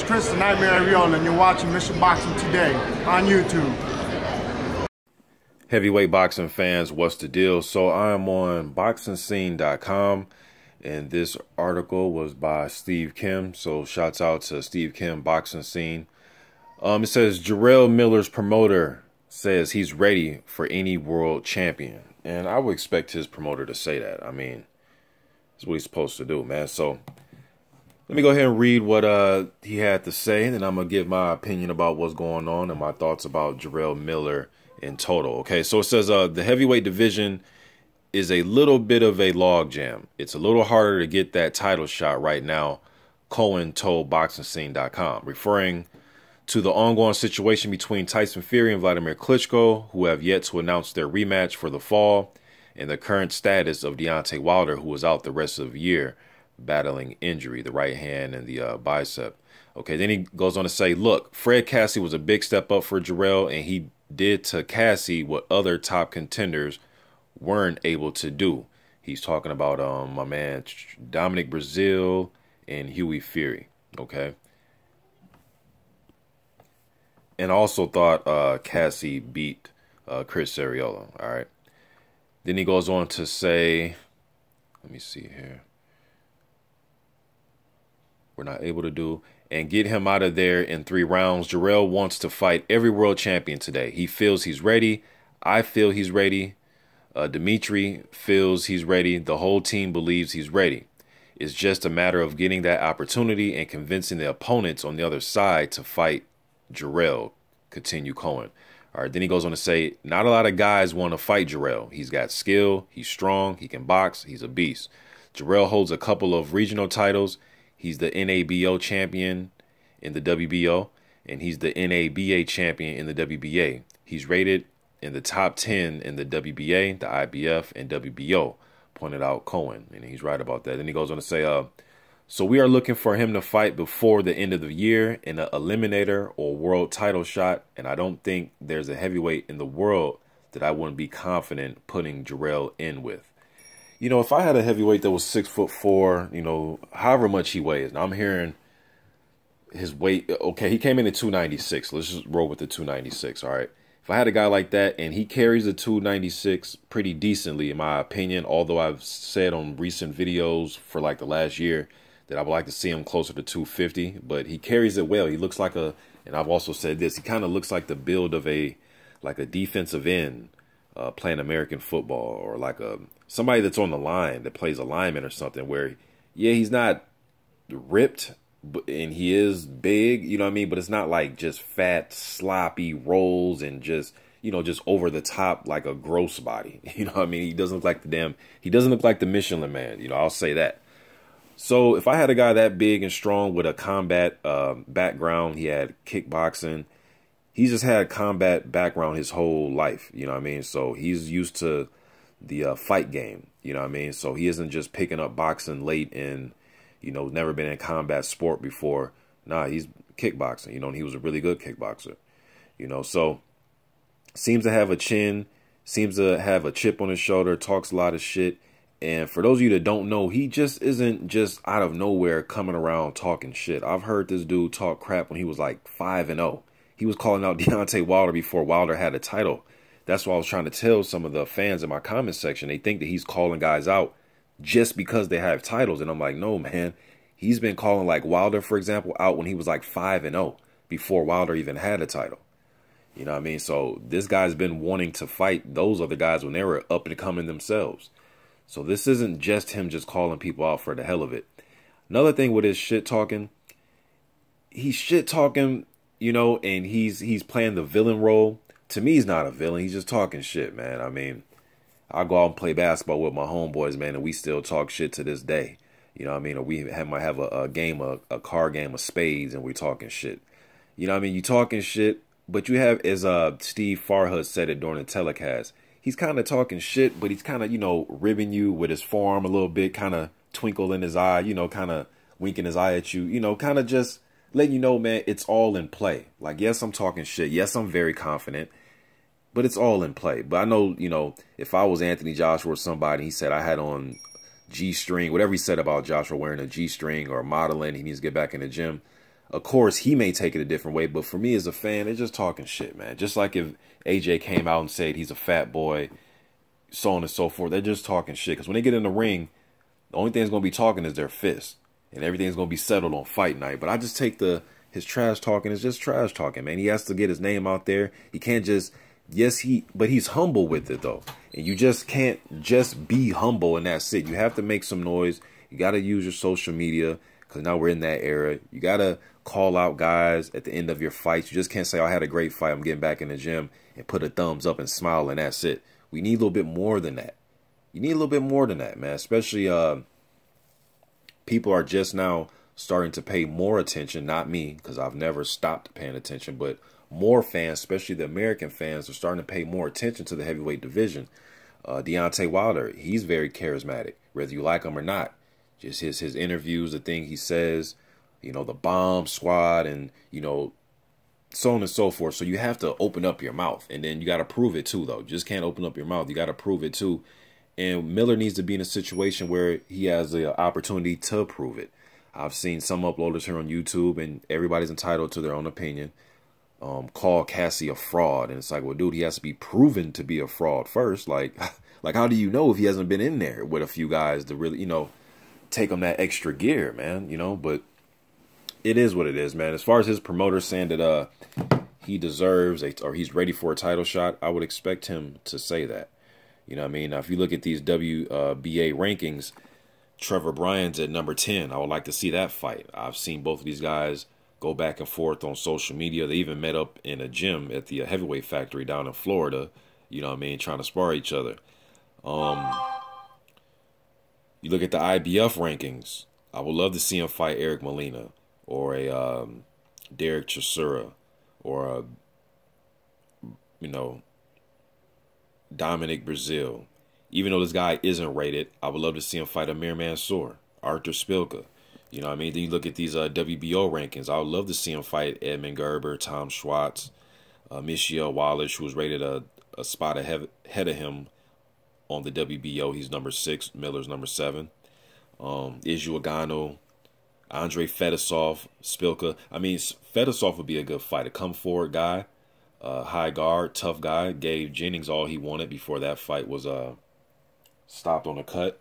Chris the Nightmare Jarrell, and you're watching Mission Boxing Today on YouTube. Heavyweight boxing fans, what's the deal? So I'm on boxingscene.com, and this article was by Steve Kim. So shouts out to Steve Kim, Boxing Scene. It says Jarrell Miller's promoter says he's ready for any world champion. And I would expect his promoter to say that. I mean, that's what he's supposed to do, man. So let me go ahead and read what he had to say, and then I'm going to give my opinion about what's going on and my thoughts about Jarrell Miller in total. Okay, so it says the heavyweight division is a little bit of a logjam. It's a little harder to get that title shot right now, COHEN told boxingscene.com, referring to the ongoing situation between Tyson Fury and Vladimir Klitschko, who have yet to announce their rematch for the fall, and the current status of Deontay Wilder, who is out the rest of the year battling injury, the right hand and the bicep. Okay, then he goes on to say, look, Fred Cassie was a big step up for Jarrell, and he did to Cassie what other top contenders weren't able to do. He's talking about my man Dominic Breazeale and Hughie Fury. Okay. And I also thought Cassie beat Chris Arreola. All right. Then he goes on to say, let me see here. We're not able to do, and get him out of there in 3 rounds. Jarrell wants to fight every world champion today. He feels he's ready. I feel he's ready. Dimitri feels he's ready. The whole team believes he's ready. It's just a matter of getting that opportunity and convincing the opponents on the other side to fight Jarrell, continue Cohen. All right, then he goes on to say, not a lot of guys want to fight Jarrell. He's got skill, he's strong, he can box, he's a beast. Jarrell holds a couple of regional titles. He's the NABO champion in the WBO, and he's the NABA champion in the WBA. He's rated in the top 10 in the WBA, the IBF, and WBO, pointed out Cohen, and he's right about that. Then he goes on to say, so we are looking for him to fight before the end of the year in an eliminator or world title shot, and I don't think there's a heavyweight in the world that I wouldn't be confident putting Jarrell in with. You know, if I had a heavyweight that was 6'4", you know, however much he weighs. Now I'm hearing his weight. Okay, he came in at 296. Let's just roll with the 296. All right. If I had a guy like that and he carries the 296 pretty decently, in my opinion, although I've said on recent videos for like the last year that I would like to see him closer to 250, but he carries it well. He looks like a, and I've also said this, he kind of looks like the build of a defensive end playing American football, or like somebody that's on the line that plays a lineman or something, where, yeah, he's not ripped, and he is big, you know what I mean? But it's not like just fat, sloppy rolls and just, you know, just over the top like a gross body. You know what I mean? He doesn't look like he doesn't look like the Michelin Man. You know, I'll say that. So if I had a guy that big and strong with a combat background, he had kickboxing. He's just had a combat background his whole life. You know what I mean? So he's used to the fight game. You know what I mean? So he isn't just picking up boxing late and, you know, never been in combat sport before. Nah, he's kickboxing, you know, and he was a really good kickboxer, you know. So seems to have a chin, seems to have a chip on his shoulder, talks a lot of shit. And for those of you that don't know, he just isn't just out of nowhere coming around talking shit. I've heard this dude talk crap when he was like 5-0. He was calling out Deontay Wilder before Wilder had a title. That's what I was trying to tell some of the fans in my comment section. They think that he's calling guys out just because they have titles. And I'm like, no, man. He's been calling like Wilder, for example, out when he was like 5-0 before Wilder even had a title. You know what I mean? So this guy's been wanting to fight those other guys when they were up and coming themselves. So this isn't just him just calling people out for the hell of it. Another thing with his shit talking, he's shit talking, you know, and he's playing the villain role. To me, he's not a villain. He's just talking shit, man. I mean, I go out and play basketball with my homeboys, man, and we still talk shit to this day. You know what I mean? Or we might have a game, a card game of spades, and we're talking shit. You know what I mean? You talking shit, but you have, as Steve Farhood said it during the telecast, he's kind of talking shit, but he's kind of, you know, ribbing you with his forearm a little bit, kind of twinkle in his eye, you know, kind of winking his eye at you, you know, kind of just letting you know, man, it's all in play. Like, yes, I'm talking shit. Yes, I'm very confident, but it's all in play. But I know, you know, if I was Anthony Joshua or somebody, he said I had on G-string, whatever he said about Joshua wearing a G-string or modeling, he needs to get back in the gym. Of course, he may take it a different way, but for me as a fan, they're just talking shit, man. Just like if AJ came out and said he's a fat boy, so on and so forth. They're just talking shit. Because when they get in the ring, the only thing that's going to be talking is their fists. And everything's going to be settled on fight night. But I just take his trash talking is just trash talking, man. He has to get his name out there. He can't just, but he's humble with it, though. And you just can't just be humble and that's it. You have to make some noise. You got to use your social media. Because now we're in that era. You got to call out guys at the end of your fights. You just can't say, oh, I had a great fight, I'm getting back in the gym, and put a thumbs up and smile and that's it. We need a little bit more than that. You need a little bit more than that, man. Especially people are just now starting to pay more attention. Not me, because I've never stopped paying attention. But more fans, especially the American fans, are starting to pay more attention to the heavyweight division. Deontay Wilder, he's very charismatic, whether you like him or not. Just his interviews, the thing he says, you know, the bomb squad and, you know, so on and so forth. So you have to open up your mouth, and then you got to prove it too, though. You just can't open up your mouth. You got to prove it too. And Miller needs to be in a situation where he has the opportunity to prove it. I've seen some uploaders here on YouTube, and everybody's entitled to their own opinion. Call Cassie a fraud, and it's like, well, dude, he has to be proven to be a fraud first. Like how do you know if he hasn't been in there with a few guys to really, you know, take him that extra gear, man? You know, but it is what it is, man. As far as his promoter saying that he deserves or he's ready for a title shot, I would expect him to say that. You know what I mean? Now, if you look at these WBA rankings, Trevor Bryan's at number 10. I would like to see that fight. I've seen both of these guys go back and forth on social media. They even met up in a gym at the Heavyweight Factory down in Florida, you know what I mean, trying to spar each other. You look at the IBF rankings. I would love to see him fight Eric Molina or a Derek Chisora or a, you know, Dominic Brazil. Even though this guy isn't rated, I would love to see him fight Amir Mansour, Arthur Spilka. You know what I mean? Then you look at these WBO rankings. I would love to see him fight Edmund Gerber, Tom Schwartz, Michelle Wallace, who was rated a spot ahead of him on the WBO. He's number 6. Miller's number 7. Izzy Agano, Andre Fedosov, Spilka. I mean, Fedosov would be a good fight. A come-forward guy, high guard, tough guy. Gave Jennings all he wanted before that fight was stopped on a cut.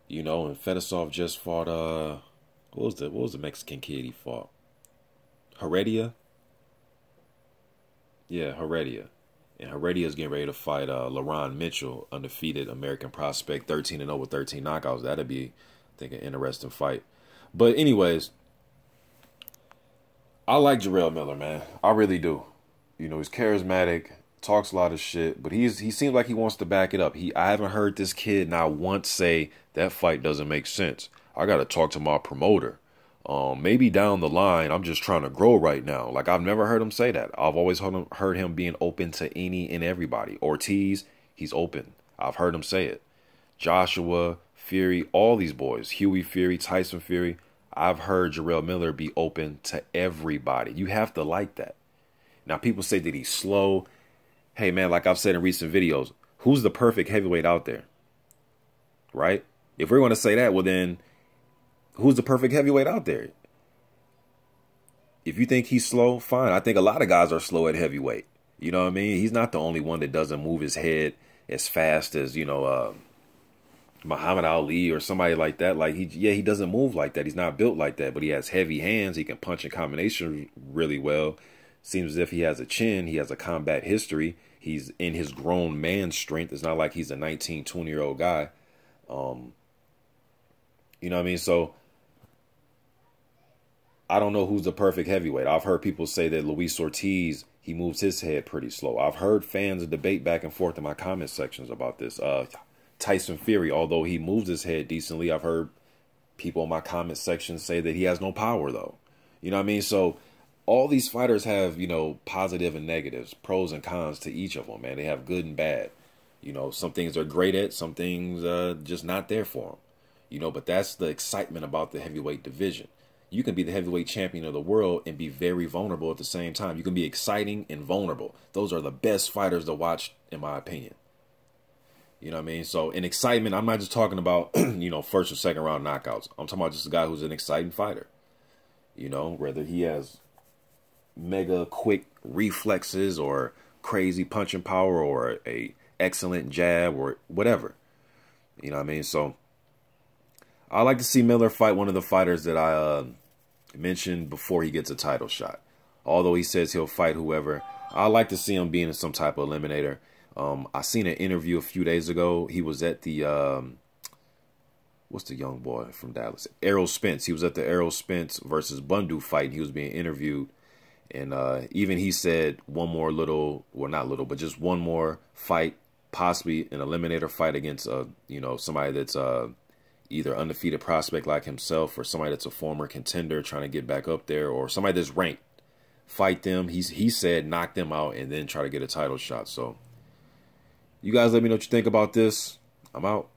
You know, and Fedosov just fought what was the Mexican kid he fought? Heredia? Yeah, Heredia. And Heredia's getting ready to fight LaRon Mitchell, undefeated American prospect, 13-0 with 13 knockouts. That'd be, I think, an interesting fight. But anyways, I like Jarrell Miller, man. I really do. You know, he's charismatic, talks a lot of shit, but he seems like he wants to back it up. I haven't heard this kid not once say that fight doesn't make sense. I got to talk to my promoter. Maybe down the line, I'm just trying to grow right now. Like, I've never heard him say that. I've always heard him being open to any and everybody. Ortiz, he's open. I've heard him say it. Joshua, Fury, all these boys, Huey Fury, Tyson Fury, I've heard Jarrell Miller be open to everybody. You have to like that. Now, people say that he's slow. Hey, man, like I've said in recent videos, who's the perfect heavyweight out there? Right? If we're going to say that, well, then who's the perfect heavyweight out there? If you think he's slow, fine. I think a lot of guys are slow at heavyweight. You know what I mean? He's not the only one that doesn't move his head as fast as, you know, Muhammad Ali or somebody like that. Like, he doesn't move like that. He's not built like that, but he has heavy hands. He can punch in combination really well. Seems as if he has a chin. He has a combat history. He's in his grown man strength. It's not like he's a 19, 20-year-old guy. You know what I mean? So I don't know who's the perfect heavyweight. I've heard people say that Luis Ortiz, he moves his head pretty slow. I've heard fans debate back and forth in my comment sections about this. Tyson Fury, although he moves his head decently, I've heard people in my comment section say that he has no power, though. You know what I mean? So all these fighters have, you know, positive and negatives, pros and cons to each of them, man. They have good and bad. You know, some things are great at, some things just not there for them. You know, but that's the excitement about the heavyweight division. You can be the heavyweight champion of the world and be very vulnerable at the same time. You can be exciting and vulnerable. Those are the best fighters to watch, in my opinion. You know what I mean? So in excitement, I'm not just talking about, you know, first or second round knockouts. I'm talking about just a guy who's an exciting fighter. You know, whether he has mega quick reflexes or crazy punching power or a excellent jab or whatever. You know what I mean? So I like to see Miller fight one of the fighters that I mentioned before he gets a title shot. Although he says he'll fight whoever, I like to see him being in some type of eliminator. I seen an interview a few days ago. He was at the what's the young boy from Dallas? Errol Spence. He was at the Errol Spence versus Bundu fight. And he was being interviewed. And even he said one more little, well, not little, but just one more fight, possibly an eliminator fight against, you know, somebody that's either undefeated prospect like himself or somebody that's a former contender trying to get back up there or somebody that's ranked. Fight them. He said knock them out and then try to get a title shot. So you guys let me know what you think about this. I'm out.